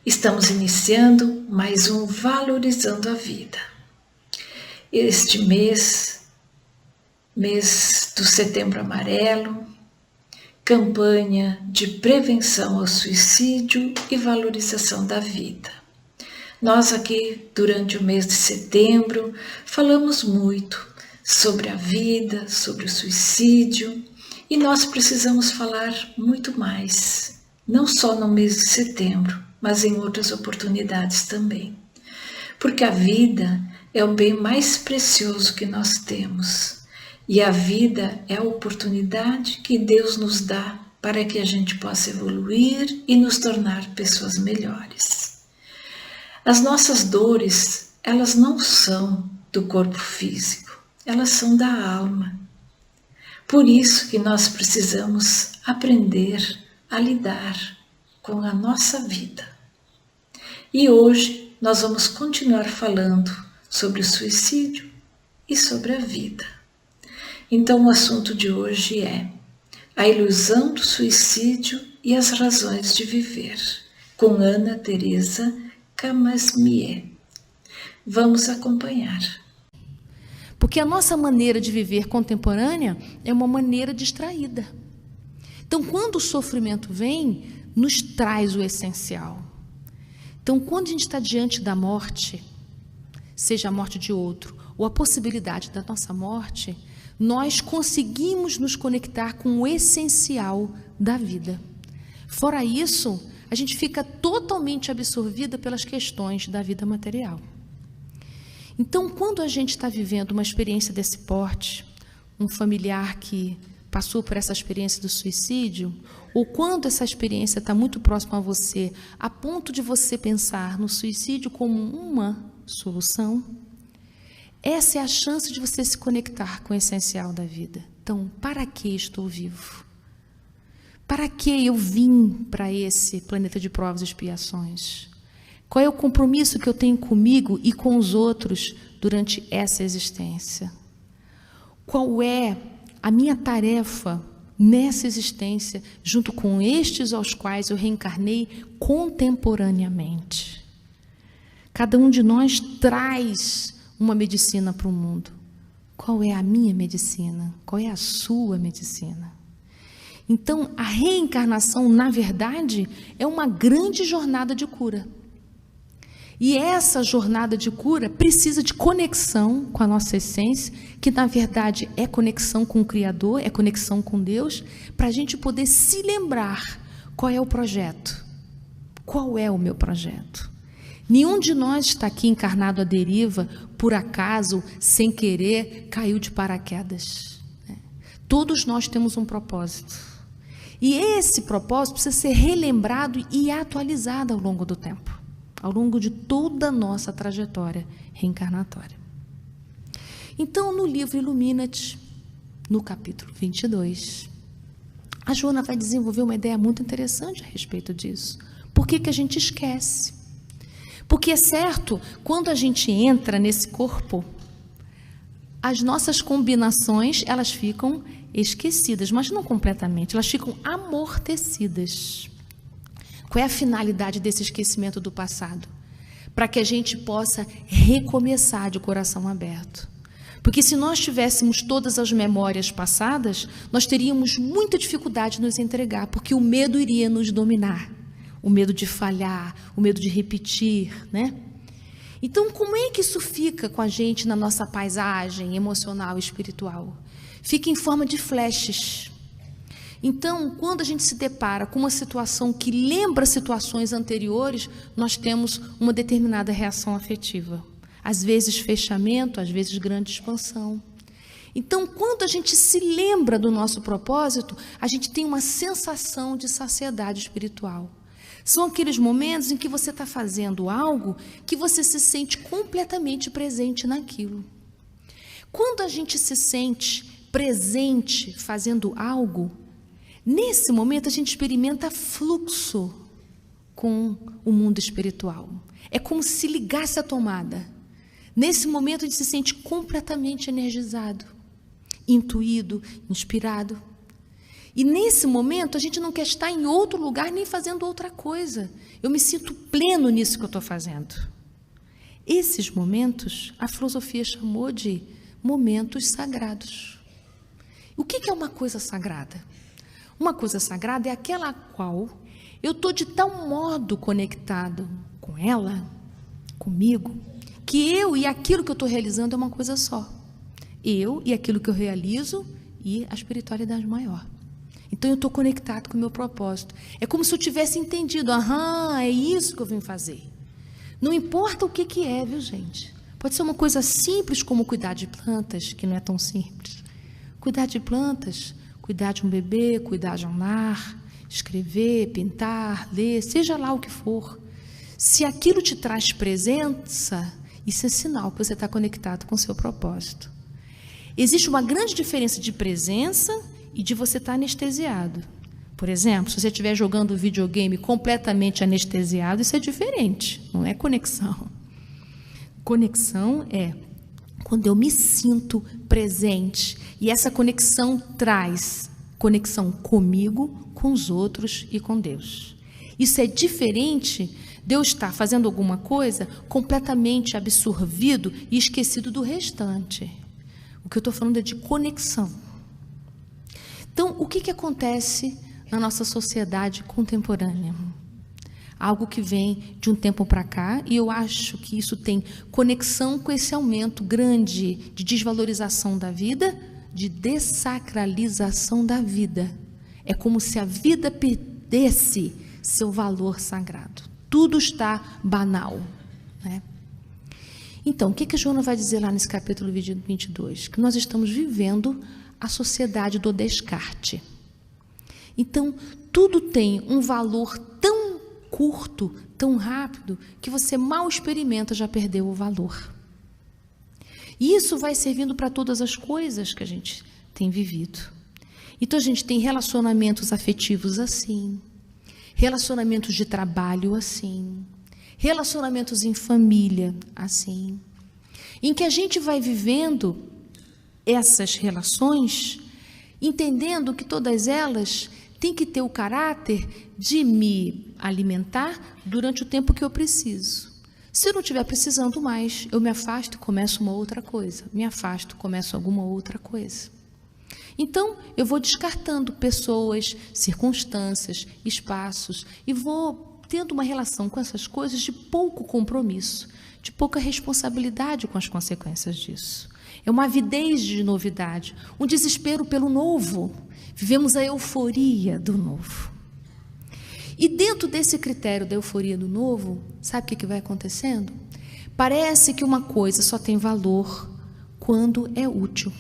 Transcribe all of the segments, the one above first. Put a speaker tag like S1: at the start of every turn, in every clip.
S1: Estamos iniciando mais um Valorizando a Vida. Este mês do Setembro Amarelo, campanha de prevenção ao suicídio e valorização da vida. Nós aqui, durante o mês de setembro, falamos muito sobre a vida, sobre o suicídio, e nós precisamos falar muito mais, não só no mês de setembro, mas em outras oportunidades também. Porque a vida é o bem mais precioso que nós temos. E a vida é a oportunidade que Deus nos dá para que a gente possa evoluir e nos tornar pessoas melhores. As nossas dores, elas não são do corpo físico, elas são da alma. Por isso que nós precisamos aprender a lidar com a nossa vida. E hoje nós vamos continuar falando sobre o suicídio e sobre a vida. Então o assunto de hoje é a ilusão do suicídio e as razões de viver, com Ana Teresa Camasmier. Vamos acompanhar.
S2: Porque a nossa maneira de viver contemporânea é uma maneira distraída. Então, quando o sofrimento vem, nos traz o essencial. Então, quando a gente está diante da morte, seja a morte de outro ou a possibilidade da nossa morte, nós conseguimos nos conectar com o essencial da vida. Fora isso, a gente fica totalmente absorvida pelas questões da vida material. Então, quando a gente está vivendo uma experiência desse porte, um familiar que passou por essa experiência do suicídio, ou quando essa experiência está muito próxima a você, a ponto de você pensar no suicídio como uma solução, essa é a chance de você se conectar com o essencial da vida. Então, para que estou vivo? Para que eu vim para esse planeta de provas e expiações? Qual é o compromisso que eu tenho comigo e com os outros durante essa existência? Qual é a minha tarefa nessa existência, junto com estes aos quais eu reencarnei contemporaneamente? Cada um de nós traz uma medicina para o mundo. Qual é a minha medicina? Qual é a sua medicina? Então, a reencarnação, na verdade, é uma grande jornada de cura. E essa jornada de cura precisa de conexão com a nossa essência, que na verdade é conexão com o Criador, é conexão com Deus, para a gente poder se lembrar qual é o projeto. Qual é o meu projeto? Nenhum de nós está aqui encarnado à deriva, por acaso, sem querer, caiu de paraquedas. Todos nós temos um propósito. E esse propósito precisa ser relembrado e atualizado ao longo do tempo, ao longo de toda a nossa trajetória reencarnatória. Então, no livro Ilumina-te, no capítulo 22, a Joana vai desenvolver uma ideia muito interessante a respeito disso. Por que a gente esquece? Porque é certo, quando a gente entra nesse corpo, as nossas combinações, elas ficam esquecidas, mas não completamente, elas ficam amortecidas. Qual é a finalidade desse esquecimento do passado? Para que a gente possa recomeçar de coração aberto. Porque se nós tivéssemos todas as memórias passadas, nós teríamos muita dificuldade de nos entregar, porque o medo iria nos dominar. O medo de falhar, o medo de repetir, né? Então, como é que isso fica com a gente na nossa paisagem emocional e espiritual? Fica em forma de flashes. Então, quando a gente se depara com uma situação que lembra situações anteriores, nós temos uma determinada reação afetiva. Às vezes fechamento, às vezes grande expansão. Então, quando a gente se lembra do nosso propósito, a gente tem uma sensação de saciedade espiritual. São aqueles momentos em que você está fazendo algo que você se sente completamente presente naquilo. Quando a gente se sente presente fazendo algo, nesse momento a gente experimenta fluxo com o mundo espiritual. É como se ligasse a tomada. Nesse momento a gente se sente completamente energizado, intuído, inspirado. E nesse momento a gente não quer estar em outro lugar nem fazendo outra coisa. Eu me sinto pleno nisso que eu estou fazendo. Esses momentos a filosofia chamou de momentos sagrados. O que é uma coisa sagrada? Uma coisa sagrada é aquela a qual eu estou de tal modo conectado com ela, comigo, que eu e aquilo que eu estou realizando é uma coisa só. Eu e aquilo que eu realizo e a espiritualidade maior. Então eu estou conectado com o meu propósito. É como se eu tivesse entendido, é isso que eu vim fazer. Não importa o que é, viu, gente? Pode ser uma coisa simples como cuidar de plantas, que não é tão simples. Cuidar de plantas, cuidar de um bebê, cuidar de um lar, escrever, pintar, ler, seja lá o que for. Se aquilo te traz presença, isso é sinal que você está conectado com o seu propósito. Existe uma grande diferença de presença e de você estar anestesiado. Por exemplo, se você estiver jogando videogame completamente anestesiado, isso é diferente, não é conexão. Conexão é quando eu me sinto presente e essa conexão traz conexão comigo, com os outros e com Deus. Isso é diferente de eu estar fazendo alguma coisa completamente absorvido e esquecido do restante. O que eu estou falando é de conexão. Então, o que acontece na nossa sociedade contemporânea? Algo que vem de um tempo para cá, e eu acho que isso tem conexão com esse aumento grande de desvalorização da vida, de dessacralização da vida. É como se a vida perdesse seu valor sagrado. Tudo está banal, né? Então, o que a Joana vai dizer lá nesse capítulo 22? Que nós estamos vivendo a sociedade do descarte. Então, tudo tem um valor tão curto, tão rápido, que você mal experimenta, já perdeu o valor. E isso vai servindo para todas as coisas que a gente tem vivido. Então, a gente tem relacionamentos afetivos assim, relacionamentos de trabalho assim, relacionamentos em família assim, em que a gente vai vivendo essas relações, entendendo que todas elas têm que ter o caráter de me alimentar durante o tempo que eu preciso. Se eu não estiver precisando mais, eu me afasto e começo uma outra coisa. Me afasto, começo alguma outra coisa. Então, eu vou descartando pessoas, circunstâncias, espaços e vou tendo uma relação com essas coisas de pouco compromisso, de pouca responsabilidade com as consequências disso. É uma avidez de novidade, um desespero pelo novo. Vivemos a euforia do novo. E dentro desse critério da euforia do novo, sabe o que vai acontecendo? Parece que uma coisa só tem valor quando é útil.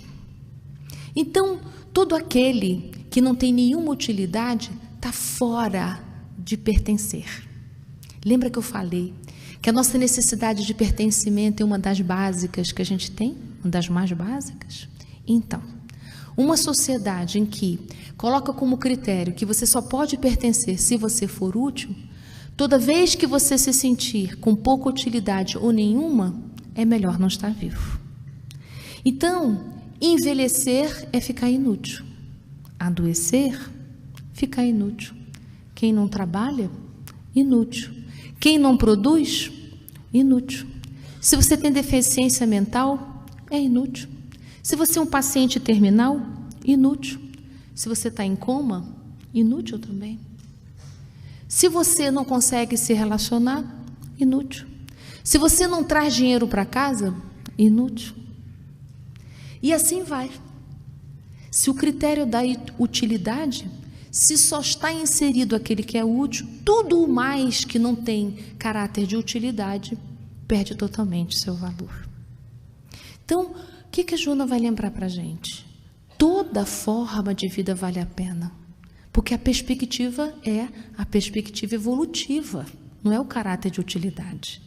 S2: Então, todo aquele que não tem nenhuma utilidade está fora de pertencer. Lembra que eu falei que a nossa necessidade de pertencimento é uma das básicas que a gente tem? Uma das mais básicas? Então, uma sociedade em que coloca como critério que você só pode pertencer se você for útil, toda vez que você se sentir com pouca utilidade ou nenhuma, é melhor não estar vivo. Então, envelhecer é ficar inútil. Adoecer, ficar inútil. Quem não trabalha, inútil. Quem não produz, inútil. Se você tem deficiência mental, é inútil. Se você é um paciente terminal, inútil. Se você está em coma, inútil também. Se você não consegue se relacionar, inútil. Se você não traz dinheiro para casa, inútil. E assim vai. Se o critério da utilidade, se só está inserido aquele que é útil, tudo o mais que não tem caráter de utilidade, perde totalmente seu valor. Então, o que a Joana vai lembrar para a gente? Toda forma de vida vale a pena, porque a perspectiva é a perspectiva evolutiva, não é o caráter de utilidade.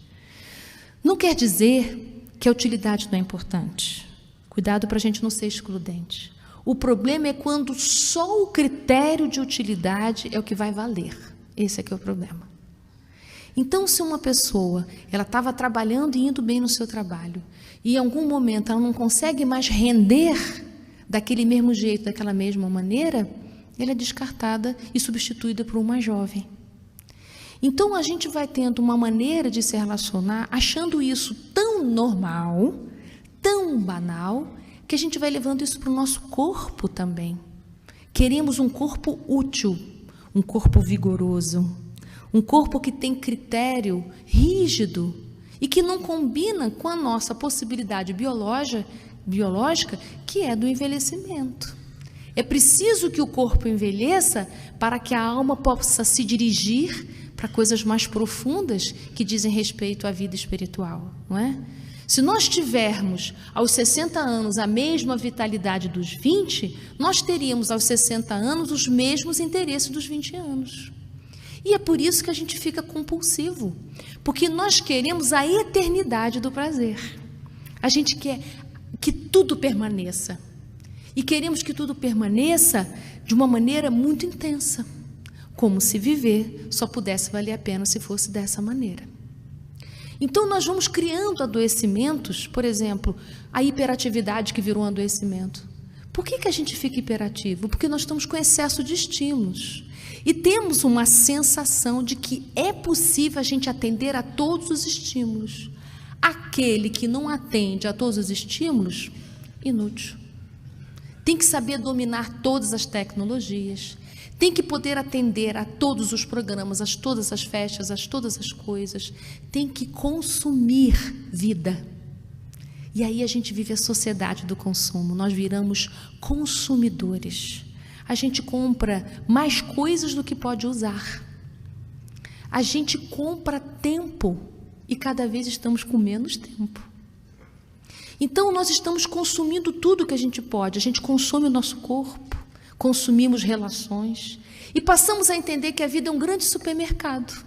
S2: Não quer dizer que a utilidade não é importante. Cuidado para a gente não ser excludente. O problema é quando só o critério de utilidade é o que vai valer. Esse é que é o problema. Então, se uma pessoa, ela estava trabalhando e indo bem no seu trabalho, e em algum momento ela não consegue mais render daquele mesmo jeito, daquela mesma maneira, ela é descartada e substituída por uma jovem. Então a gente vai tendo uma maneira de se relacionar, achando isso tão normal, tão banal, que a gente vai levando isso para o nosso corpo também. Queremos um corpo útil, um corpo vigoroso, um corpo que tem critério rígido e que não combina com a nossa possibilidade biológica, que é do envelhecimento. É preciso que o corpo envelheça para que a alma possa se dirigir para coisas mais profundas que dizem respeito à vida espiritual, não é? Se nós tivermos aos 60 anos a mesma vitalidade dos 20, nós teríamos aos 60 anos os mesmos interesses dos 20 anos. E é por isso que a gente fica compulsivo, porque nós queremos a eternidade do prazer. A gente quer que tudo permaneça. E queremos que tudo permaneça de uma maneira muito intensa, como se viver só pudesse valer a pena se fosse dessa maneira. Então nós vamos criando adoecimentos, por exemplo, a hiperatividade que virou um adoecimento. Por que a gente fica hiperativo? Porque nós estamos com excesso de estímulos. E temos uma sensação de que é possível a gente atender a todos os estímulos. Aquele que não atende a todos os estímulos, inútil. Tem que saber dominar todas as tecnologias. Tem que poder atender a todos os programas, a todas as festas, a todas as coisas. Tem que consumir vida. E aí a gente vive a sociedade do consumo. Nós viramos consumidores. A gente compra mais coisas do que pode usar. A gente compra tempo e cada vez estamos com menos tempo. Então nós estamos consumindo tudo que a gente pode. A gente consome o nosso corpo. Consumimos relações e passamos a entender que a vida é um grande supermercado,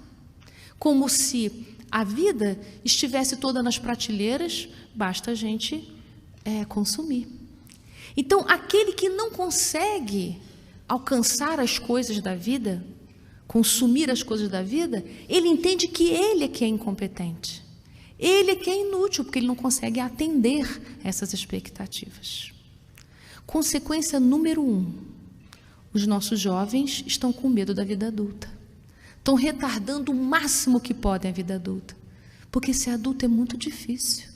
S2: como se a vida estivesse toda nas prateleiras, basta a gente consumir. Então, aquele que não consegue alcançar as coisas da vida, consumir as coisas da vida, ele entende que ele é que é incompetente, ele é que é inútil, porque ele não consegue atender essas expectativas. Consequência número 1. Os nossos jovens estão com medo da vida adulta. Estão retardando o máximo que podem a vida adulta. Porque ser adulto é muito difícil.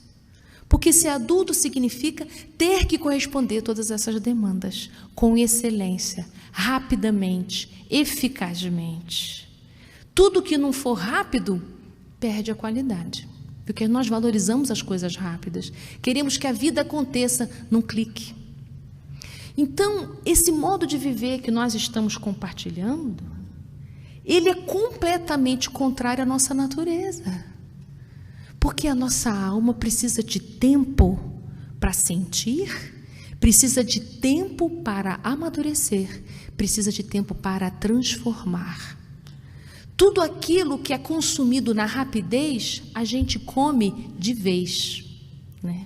S2: Porque ser adulto significa ter que corresponder a todas essas demandas com excelência, rapidamente, eficazmente. Tudo que não for rápido, perde a qualidade. Porque nós valorizamos as coisas rápidas. Queremos que a vida aconteça num clique. Então, esse modo de viver que nós estamos compartilhando, ele é completamente contrário à nossa natureza. Porque a nossa alma precisa de tempo para sentir, precisa de tempo para amadurecer, precisa de tempo para transformar. Tudo aquilo que é consumido na rapidez, a gente come de vez, né?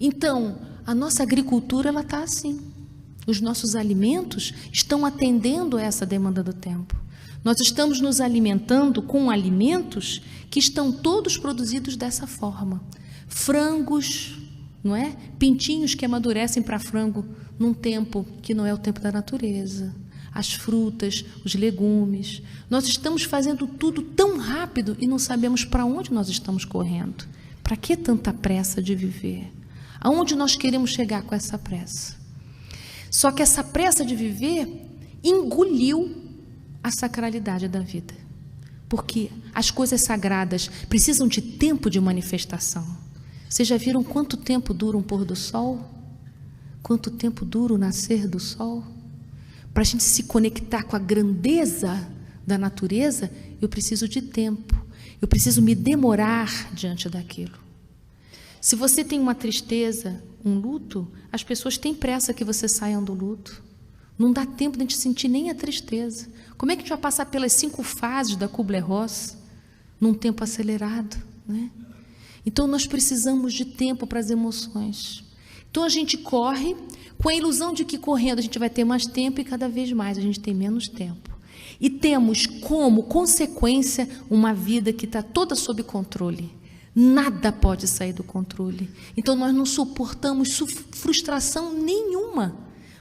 S2: Então, a nossa agricultura, ela está assim. Os nossos alimentos estão atendendo a essa demanda do tempo. Nós estamos nos alimentando com alimentos que estão todos produzidos dessa forma. Frangos, não é? Pintinhos que amadurecem para frango num tempo que não é o tempo da natureza. As frutas, os legumes. Nós estamos fazendo tudo tão rápido e não sabemos para onde nós estamos correndo. Para que tanta pressa de viver? Aonde nós queremos chegar com essa pressa? Só que essa pressa de viver engoliu a sacralidade da vida. Porque as coisas sagradas precisam de tempo de manifestação. Vocês já viram quanto tempo dura um pôr do sol? Quanto tempo dura o nascer do sol? Para a gente se conectar com a grandeza da natureza, eu preciso de tempo. Eu preciso me demorar diante daquilo. Se você tem uma tristeza, um luto, as pessoas têm pressa que você saia do luto. Não dá tempo de a gente sentir nem a tristeza. Como é que a gente vai passar pelas 5 fases da Kubler-Ross num tempo acelerado, né? Então nós precisamos de tempo para as emoções. Então a gente corre com a ilusão de que correndo a gente vai ter mais tempo e cada vez mais a gente tem menos tempo. E temos como consequência uma vida que está toda sob controle. Nada pode sair do controle. Então nós não suportamos frustração nenhuma,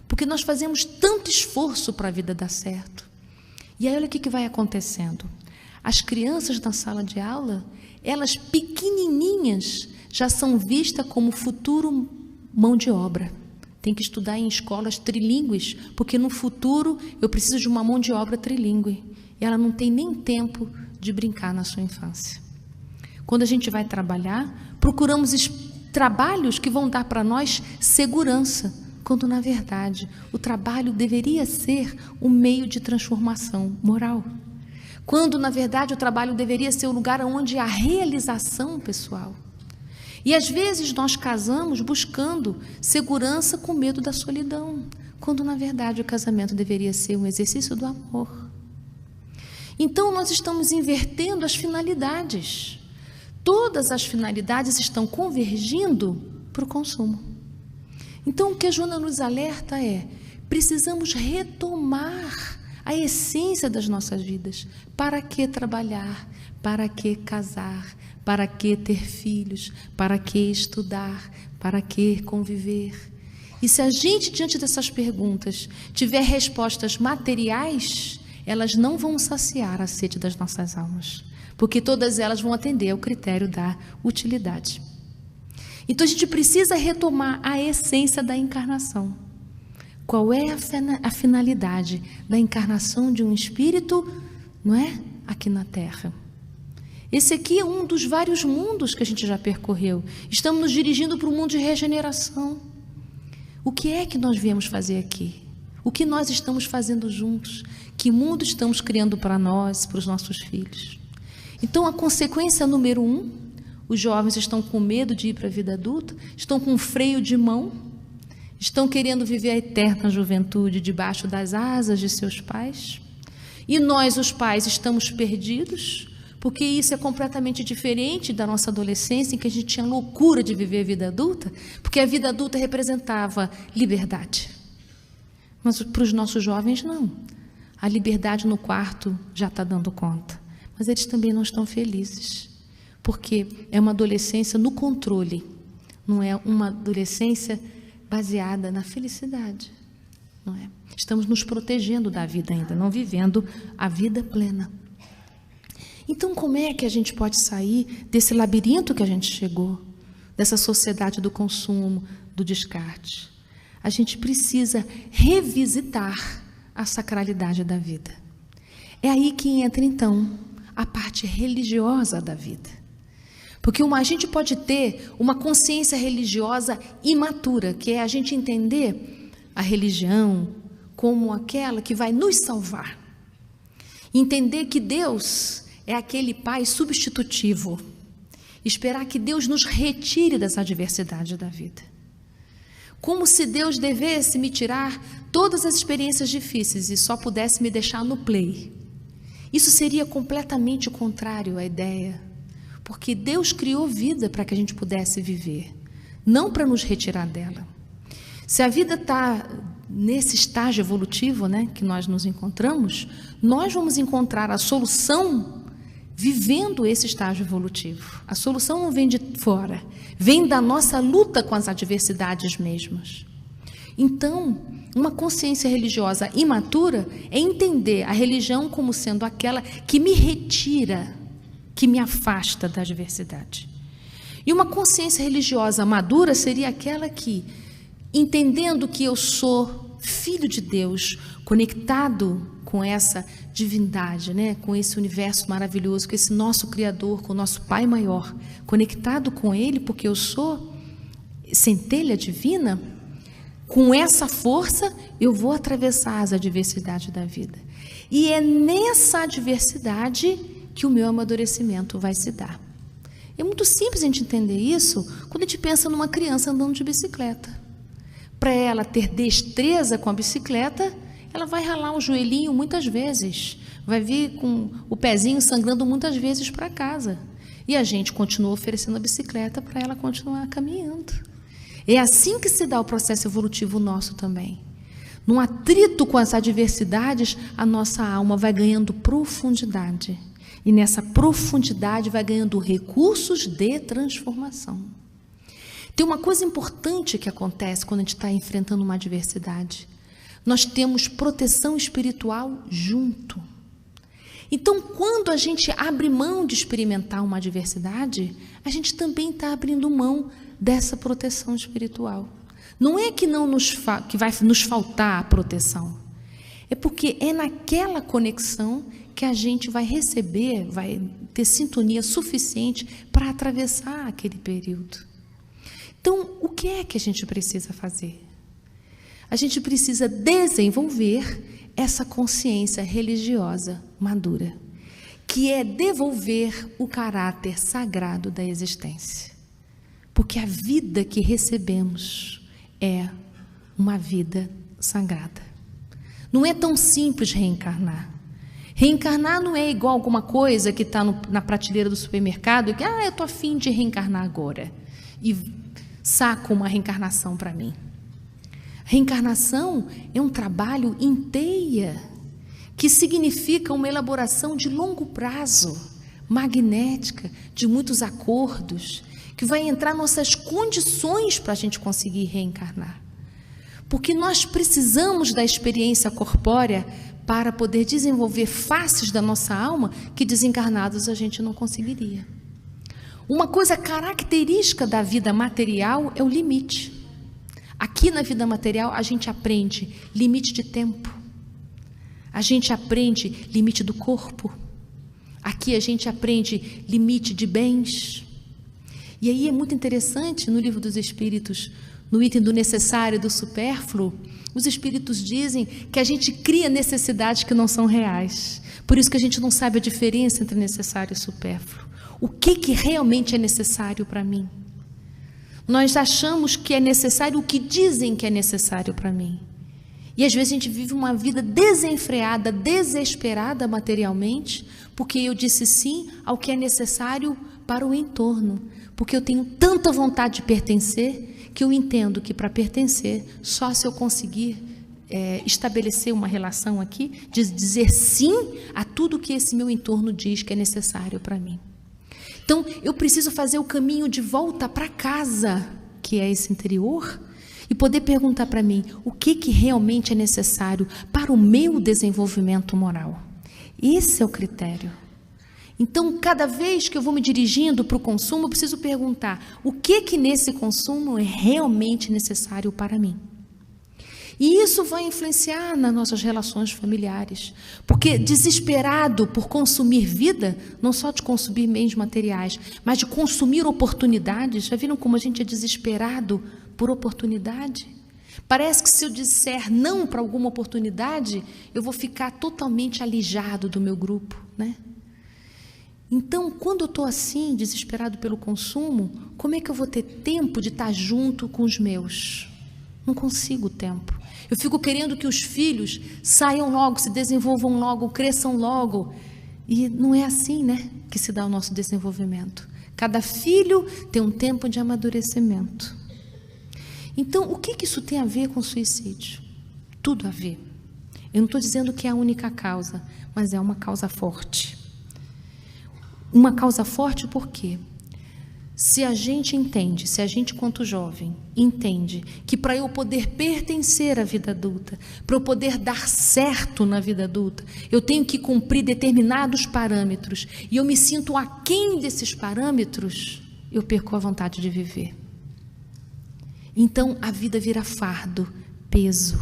S2: Porque nós fazemos tanto esforço para a vida dar certo. E aí olha o que vai acontecendo. As crianças na sala de aula, elas pequenininhas, já são vistas como futuro mão de obra. Tem que estudar em escolas trilíngues, porque no futuro eu preciso de uma mão de obra trilíngue. E ela não tem nem tempo de brincar na sua infância. Quando a gente vai trabalhar, procuramos trabalhos que vão dar para nós segurança, quando na verdade o trabalho deveria ser um meio de transformação moral. Quando na verdade o trabalho deveria ser o lugar onde há realização pessoal. E às vezes nós casamos buscando segurança com medo da solidão, quando na verdade o casamento deveria ser um exercício do amor. Então nós estamos invertendo as finalidades. Todas as finalidades estão convergindo para o consumo. Então o que a Joana nos alerta é: precisamos retomar a essência das nossas vidas. Para que trabalhar? Para que casar? Para que ter filhos? Para que estudar? Para que conviver? E se a gente, diante dessas perguntas, tiver respostas materiais, elas não vão saciar a sede das nossas almas, porque todas elas vão atender ao critério da utilidade. Então a gente precisa retomar a essência da encarnação. Qual é a finalidade da encarnação de um espírito, não é? Aqui na Terra. Esse aqui é um dos vários mundos que a gente já percorreu. Estamos nos dirigindo para um mundo de regeneração. O que é que nós viemos fazer aqui? O que nós estamos fazendo juntos? Que mundo estamos criando para nós, para os nossos filhos? Então, a consequência número 1, os jovens estão com medo de ir para a vida adulta, estão com freio de mão, estão querendo viver a eterna juventude debaixo das asas de seus pais. E nós, os pais, estamos perdidos, porque isso é completamente diferente da nossa adolescência, em que a gente tinha loucura de viver a vida adulta, porque a vida adulta representava liberdade. Mas para os nossos jovens, não. A liberdade no quarto já está dando conta. Mas eles também não estão felizes, porque é uma adolescência no controle, não é uma adolescência baseada na felicidade, não é? Estamos nos protegendo da vida ainda, não vivendo a vida plena. Então, como é que a gente pode sair desse labirinto que a gente chegou, dessa sociedade do consumo, do descarte? A gente precisa revisitar a sacralidade da vida. É aí que entra, então, a parte religiosa da vida. Porque a gente pode ter uma consciência religiosa imatura, que é a gente entender a religião como aquela que vai nos salvar. Entender que Deus é aquele Pai substitutivo. Esperar que Deus nos retire dessa adversidade da vida. Como se Deus devesse me tirar todas as experiências difíceis e só pudesse me deixar no play. Isso seria completamente contrário à ideia, porque Deus criou vida para que a gente pudesse viver, não para nos retirar dela. Se a vida está nesse estágio evolutivo, né, que nós nos encontramos, nós vamos encontrar a solução vivendo esse estágio evolutivo. A solução não vem de fora, vem da nossa luta com as adversidades mesmas. Então, uma consciência religiosa imatura é entender a religião como sendo aquela que me retira, que me afasta da adversidade. E uma consciência religiosa madura seria aquela que, entendendo que eu sou filho de Deus, conectado com essa divindade, né? Com esse universo maravilhoso, com esse nosso Criador, com o nosso Pai maior, conectado com Ele, porque eu sou centelha divina, com essa força eu vou atravessar as adversidades da vida. E é nessa adversidade que o meu amadurecimento vai se dar. É muito simples a gente entender isso quando a gente pensa numa criança andando de bicicleta. Para ela ter destreza com a bicicleta, ela vai ralar o joelhinho muitas vezes, vai vir com o pezinho sangrando muitas vezes para casa. E a gente continua oferecendo a bicicleta para ela continuar caminhando. É assim que se dá o processo evolutivo nosso também. Num atrito com as adversidades, a nossa alma vai ganhando profundidade. E nessa profundidade vai ganhando recursos de transformação. Tem uma coisa importante que acontece quando a gente está enfrentando uma adversidade. nós temos proteção espiritual junto. Então, quando a gente abre mão de experimentar uma adversidade, a gente também está abrindo mão dessa proteção espiritual. Não é que que vai nos faltar a proteção, é porque é naquela conexão que a gente vai receber, vai ter sintonia suficiente para atravessar aquele período. Então, o que é que a gente precisa fazer? A gente precisa desenvolver essa consciência religiosa madura, que é devolver o caráter sagrado da existência. Porque a vida que recebemos é uma vida sagrada. Não é tão simples reencarnar. Reencarnar não é igual alguma coisa que está na prateleira do supermercado, que eu estou a fim de reencarnar agora, e saco uma reencarnação para mim. Reencarnação é um trabalho inteira, que significa uma elaboração de longo prazo, magnética, de muitos acordos, que vai entrar nossas condições para a gente conseguir reencarnar. Porque nós precisamos da experiência corpórea para poder desenvolver faces da nossa alma que desencarnados a gente não conseguiria. Uma coisa característica da vida material é o limite. Aqui na vida material a gente aprende limite de tempo, a gente aprende limite do corpo, aqui a gente aprende limite de bens. E aí é muito interessante, no Livro dos Espíritos, no item do necessário e do supérfluo, os Espíritos dizem que a gente cria necessidades que não são reais. Por isso que a gente não sabe a diferença entre necessário e supérfluo. O que realmente é necessário para mim? Nós achamos que é necessário o que dizem que é necessário para mim. E às vezes a gente vive uma vida desenfreada, desesperada materialmente, porque eu disse sim ao que é necessário para o entorno. Porque eu tenho tanta vontade de pertencer, que eu entendo que para pertencer, só se eu conseguir estabelecer uma relação aqui, de dizer sim a tudo que esse meu entorno diz que é necessário para mim. Então, eu preciso fazer o caminho de volta para casa, que é esse interior, e poder perguntar para mim o que realmente é necessário para o meu desenvolvimento moral. Esse é o critério. Então, cada vez que eu vou me dirigindo para o consumo, eu preciso perguntar o que nesse consumo é realmente necessário para mim. E isso vai influenciar nas nossas relações familiares, porque desesperado por consumir vida, não só de consumir bens materiais, mas de consumir oportunidades. Já viram como a gente é desesperado por oportunidade? Parece que se eu disser não para alguma oportunidade, eu vou ficar totalmente alijado do meu grupo, né? Então, quando eu estou assim, desesperado pelo consumo, como é que eu vou ter tempo de estar junto com os meus? Não consigo tempo. Eu fico querendo que os filhos saiam logo, se desenvolvam logo, cresçam logo. E não é assim, né, que se dá o nosso desenvolvimento. Cada filho tem um tempo de amadurecimento. Então, o que isso tem a ver com suicídio? Tudo a ver. Eu não estou dizendo que é a única causa, mas é uma causa forte. Uma causa forte por quê? Se a gente entende, se a gente quanto jovem entende que para eu poder pertencer à vida adulta, para eu poder dar certo na vida adulta, eu tenho que cumprir determinados parâmetros e eu me sinto aquém desses parâmetros, eu perco a vontade de viver. Então a vida vira fardo, peso.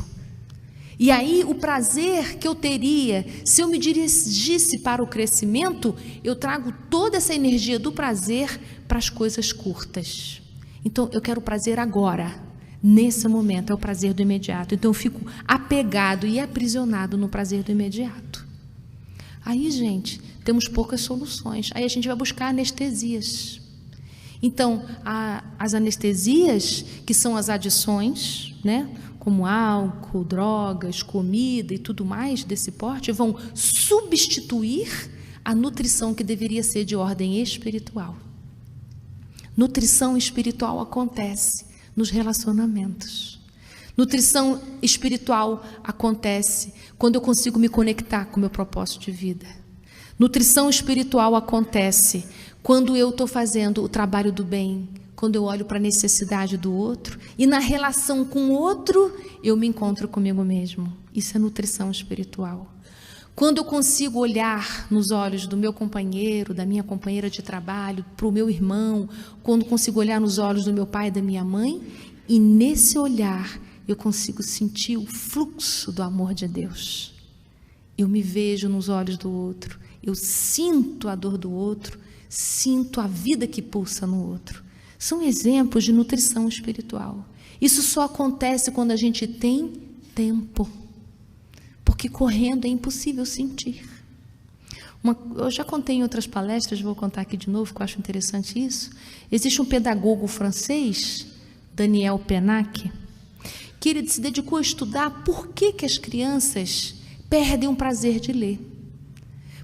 S2: E aí o prazer que eu teria, se eu me dirigisse para o crescimento, eu trago toda essa energia do prazer para as coisas curtas. Então eu quero prazer agora, nesse momento, é o prazer do imediato. Então eu fico apegado e aprisionado no prazer do imediato. Aí, gente, temos poucas soluções. Aí a gente vai buscar anestesias. Então, as anestesias, que são as adições, né? Como álcool, drogas, comida e tudo mais desse porte, vão substituir a nutrição que deveria ser de ordem espiritual. Nutrição espiritual acontece nos relacionamentos. Nutrição espiritual acontece quando eu consigo me conectar com o meu propósito de vida. Nutrição espiritual acontece quando eu estou fazendo o trabalho do bem quando eu olho para a necessidade do outro, e na relação com o outro, eu me encontro comigo mesmo. Isso é nutrição espiritual. Quando eu consigo olhar nos olhos do meu companheiro, da minha companheira de trabalho, para o meu irmão, quando consigo olhar nos olhos do meu pai e da minha mãe, e nesse olhar eu consigo sentir o fluxo do amor de Deus. Eu me vejo nos olhos do outro, eu sinto a dor do outro, sinto a vida que pulsa no outro. São exemplos de nutrição espiritual. Isso só acontece quando a gente tem tempo, porque correndo é impossível sentir. Eu já contei em outras palestras, vou contar aqui de novo, que eu acho interessante isso. Existe um pedagogo francês, Daniel Pennac, que ele se dedicou a estudar por que as crianças perdem o prazer de ler.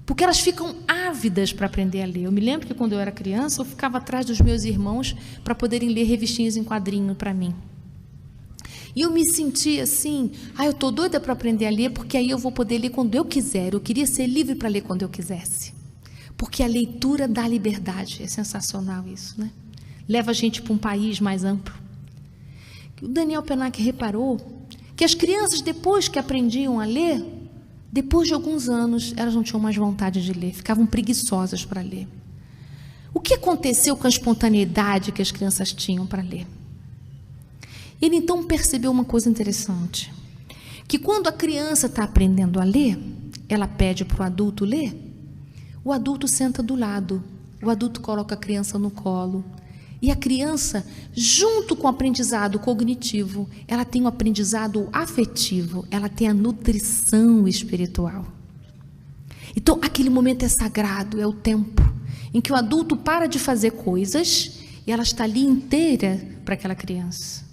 S2: Porque elas ficam ávidas para aprender a ler. Eu me lembro que quando eu era criança, eu ficava atrás dos meus irmãos para poderem ler revistinhas em quadrinho para mim. E eu me sentia assim, eu estou doida para aprender a ler, porque aí eu vou poder ler quando eu quiser. Eu queria ser livre para ler quando eu quisesse. Porque a leitura dá liberdade. É sensacional isso, né? Leva a gente para um país mais amplo. O Daniel Pennac reparou que as crianças, depois que aprendiam a ler, depois de alguns anos, elas não tinham mais vontade de ler, ficavam preguiçosas para ler. O que aconteceu com a espontaneidade que as crianças tinham para ler? Ele então percebeu uma coisa interessante, que quando a criança está aprendendo a ler, ela pede para o adulto ler, o adulto senta do lado, o adulto coloca a criança no colo, e a criança, junto com o aprendizado cognitivo, ela tem o aprendizado afetivo, ela tem a nutrição espiritual. Então, aquele momento é sagrado, é o tempo em que o adulto para de fazer coisas e ela está ali inteira para aquela criança.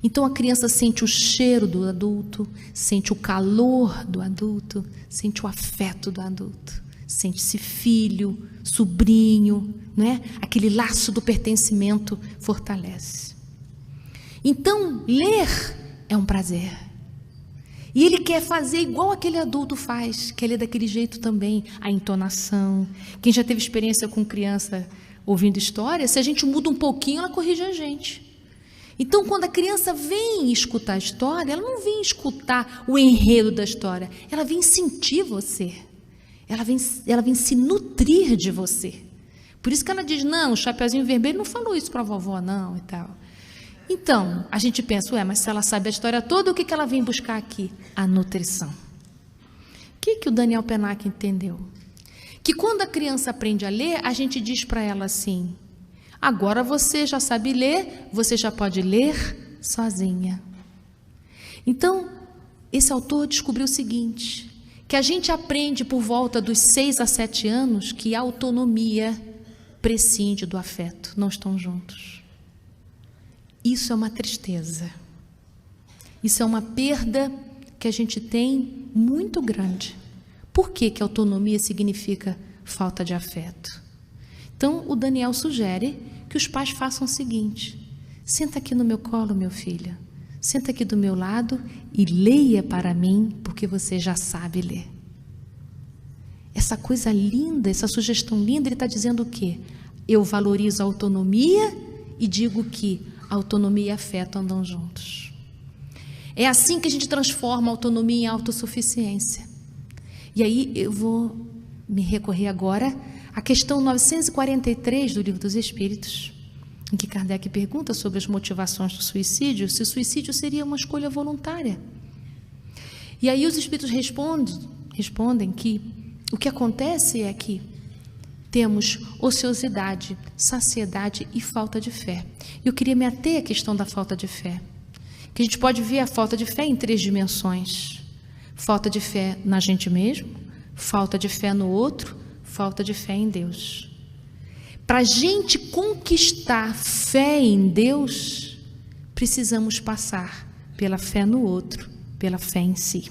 S2: Então, a criança sente o cheiro do adulto, sente o calor do adulto, sente o afeto do adulto. Sente-se filho, sobrinho, não é? Aquele laço do pertencimento fortalece. Então, ler é um prazer. E ele quer fazer igual aquele adulto faz, quer ler daquele jeito também, a entonação. Quem já teve experiência com criança ouvindo história, se a gente muda um pouquinho, ela corrige a gente. Então, quando a criança vem escutar a história, ela não vem escutar o enredo da história, ela vem sentir você. Ela vem se nutrir de você. Por isso que ela diz, não, o Chapeuzinho Vermelho não falou isso para a vovó, não, e tal. Então, a gente pensa, mas se ela sabe a história toda, o que ela vem buscar aqui? A nutrição. O que o Daniel Pennac entendeu? Que quando a criança aprende a ler, a gente diz para ela assim, agora você já sabe ler, você já pode ler sozinha. Então, esse autor descobriu o seguinte, que a gente aprende por volta dos 6 a 7 anos que a autonomia prescinde do afeto, não estão juntos. Isso é uma tristeza. Isso é uma perda que a gente tem muito grande. Por que que autonomia significa falta de afeto? Então, o Daniel sugere que os pais façam o seguinte, senta aqui no meu colo, meu filho. Senta aqui do meu lado e leia para mim, porque você já sabe ler. Essa coisa linda, essa sugestão linda, ele está dizendo o quê? Eu valorizo a autonomia e digo que a autonomia e afeto andam juntos. É assim que a gente transforma a autonomia em autossuficiência. E aí eu vou me recorrer agora à questão 943 do Livro dos Espíritos, em que Kardec pergunta sobre as motivações do suicídio, se o suicídio seria uma escolha voluntária. E aí os Espíritos respondem que o que acontece é que temos ociosidade, saciedade e falta de fé. Eu queria me ater à questão da falta de fé, que a gente pode ver a falta de fé em 3 dimensões. Falta de fé na gente mesmo, falta de fé no outro, falta de fé em Deus. Para a gente conquistar fé em Deus, precisamos passar pela fé no outro, pela fé em si.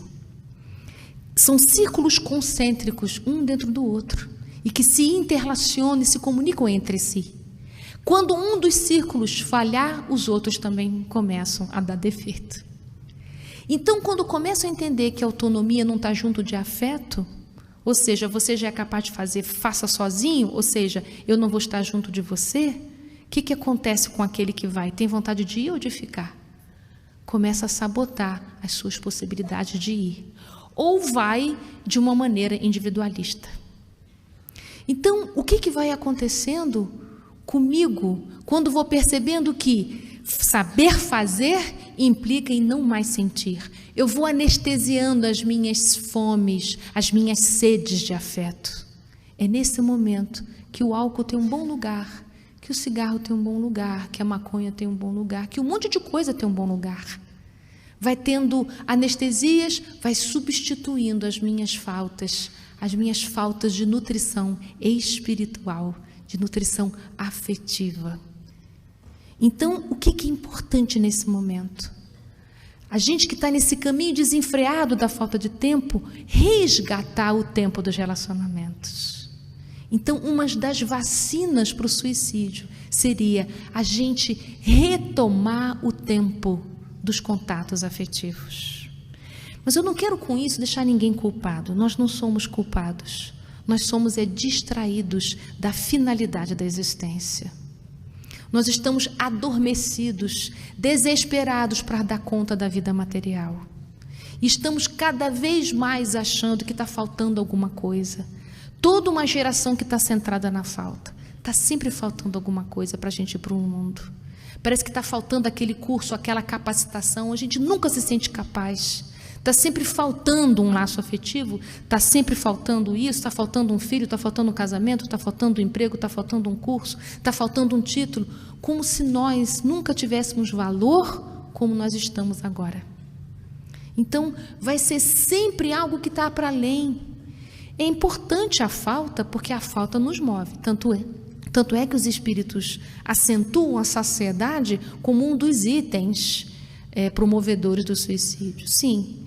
S2: São círculos concêntricos, um dentro do outro, e que se interrelacionam e se comunicam entre si. Quando um dos círculos falhar, os outros também começam a dar defeito. Então, quando começam a entender que a autonomia não está junto de afeto, ou seja, você já é capaz de fazer, faça sozinho, ou seja, eu não vou estar junto de você, que acontece com aquele que vai? Tem vontade de ir ou de ficar? Começa a sabotar as suas possibilidades de ir. Ou vai de uma maneira individualista. Então, o que vai acontecendo comigo quando vou percebendo que saber fazer implica em não mais sentir? Eu vou anestesiando as minhas fomes, as minhas sedes de afeto. É nesse momento que o álcool tem um bom lugar, que o cigarro tem um bom lugar, que a maconha tem um bom lugar, que um monte de coisa tem um bom lugar. Vai tendo anestesias, vai substituindo as minhas faltas de nutrição espiritual, de nutrição afetiva. Então, o que é importante nesse momento? A gente que está nesse caminho desenfreado da falta de tempo, resgatar o tempo dos relacionamentos. Então, uma das vacinas para o suicídio seria a gente retomar o tempo dos contatos afetivos. Mas eu não quero com isso deixar ninguém culpado. Nós não somos culpados. Nós somos distraídos da finalidade da existência. Nós estamos adormecidos, desesperados para dar conta da vida material. E estamos cada vez mais achando que está faltando alguma coisa. Toda uma geração que está centrada na falta. Está sempre faltando alguma coisa para a gente ir para o mundo. Parece que está faltando aquele curso, aquela capacitação. A gente nunca se sente capaz. Está sempre faltando um laço afetivo, está sempre faltando isso, está faltando um filho, está faltando um casamento, está faltando um emprego, está faltando um curso, está faltando um título, como se nós nunca tivéssemos valor como nós estamos agora. Então, vai ser sempre algo que está para além. É importante a falta, porque a falta nos move, tanto é que os espíritos acentuam a saciedade como um dos itens promovedores do suicídio. Sim.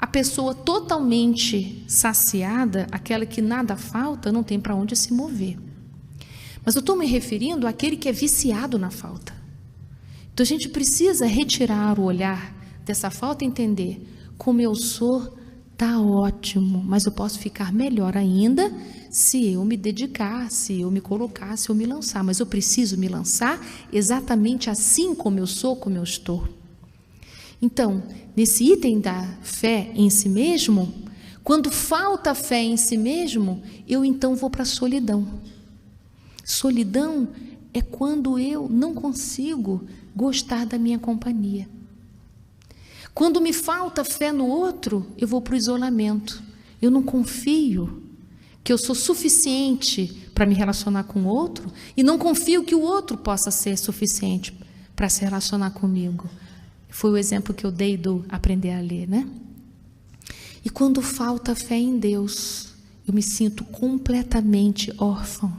S2: A pessoa totalmente saciada, aquela que nada falta, não tem para onde se mover. Mas eu estou me referindo àquele que é viciado na falta. Então a gente precisa retirar o olhar dessa falta e entender: como eu sou, está ótimo, mas eu posso ficar melhor ainda se eu me dedicar, se eu me colocar, se eu me lançar. Mas eu preciso me lançar exatamente assim como eu sou, como eu estou. Então, nesse item da fé em si mesmo, quando falta fé em si mesmo, eu então vou para a solidão. Solidão é quando eu não consigo gostar da minha companhia. Quando me falta fé no outro, eu vou para o isolamento. Eu não confio que eu sou suficiente para me relacionar com o outro e não confio que o outro possa ser suficiente para se relacionar comigo. Foi o exemplo que eu dei do aprender a ler, né? E quando falta fé em Deus, eu me sinto completamente órfão.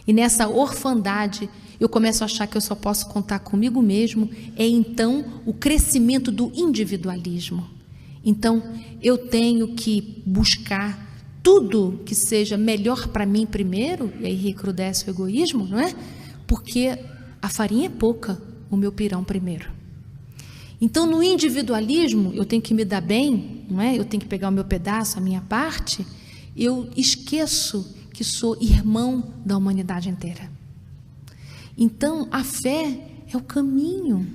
S2: E nessa orfandade, eu começo a achar que eu só posso contar comigo mesmo. É então o crescimento do individualismo. Então, eu tenho que buscar tudo que seja melhor para mim primeiro, e aí recrudesce o egoísmo, não é? Porque a farinha é pouca, o meu pirão primeiro. Então, no individualismo, eu tenho que me dar bem, não é? Eu tenho que pegar o meu pedaço, a minha parte. Eu esqueço que sou irmão da humanidade inteira. Então, a fé é o caminho.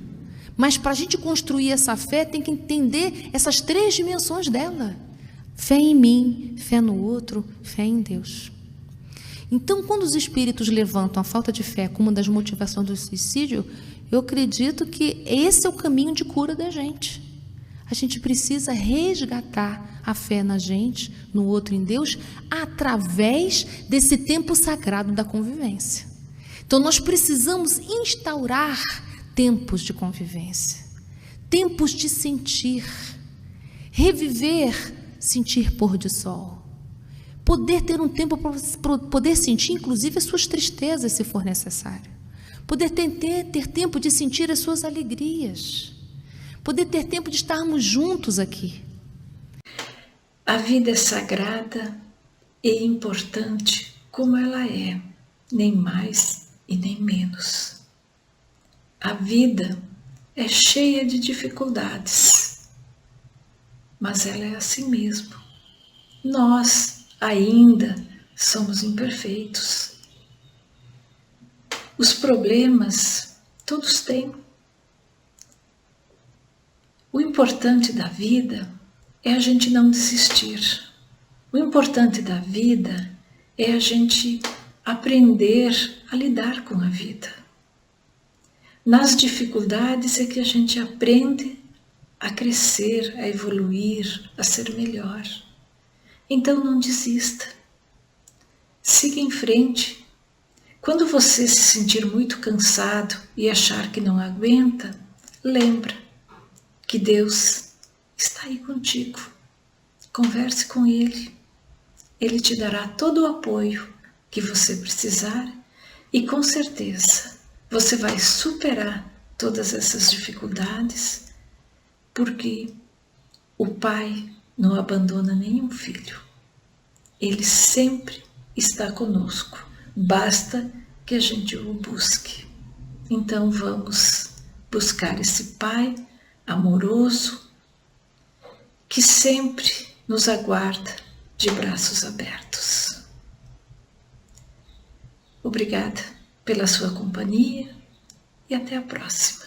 S2: Mas para a gente construir essa fé, tem que entender essas 3 dimensões dela. Fé em mim, fé no outro, fé em Deus. Então, quando os espíritos levantam a falta de fé como uma das motivações do suicídio, eu acredito que esse é o caminho de cura da gente. A gente precisa resgatar a fé na gente, no outro, em Deus, através desse tempo sagrado da convivência. Então, nós precisamos instaurar tempos de convivência, tempos de sentir, reviver, sentir pôr de sol. Poder ter um tempo para poder sentir, inclusive, as suas tristezas, se for necessário. Poder ter tempo de sentir as suas alegrias. Poder ter tempo de estarmos juntos aqui.
S1: A vida é sagrada e importante como ela é, nem mais e nem menos. A vida é cheia de dificuldades, mas ela é assim mesmo. Nós ainda somos imperfeitos. Os problemas todos têm. O importante da vida é a gente não desistir. O importante da vida é a gente aprender a lidar com a vida. Nas dificuldades é que a gente aprende a crescer, a evoluir, a ser melhor. Então não desista. Siga em frente. Quando você se sentir muito cansado e achar que não aguenta, lembra que Deus está aí contigo. Converse com Ele. Ele te dará todo o apoio que você precisar e com certeza você vai superar todas essas dificuldades, porque o Pai não abandona nenhum filho. Ele sempre está conosco. Basta que a gente o busque. Então vamos buscar esse Pai amoroso que sempre nos aguarda de braços abertos. Obrigada pela sua companhia e até a próxima.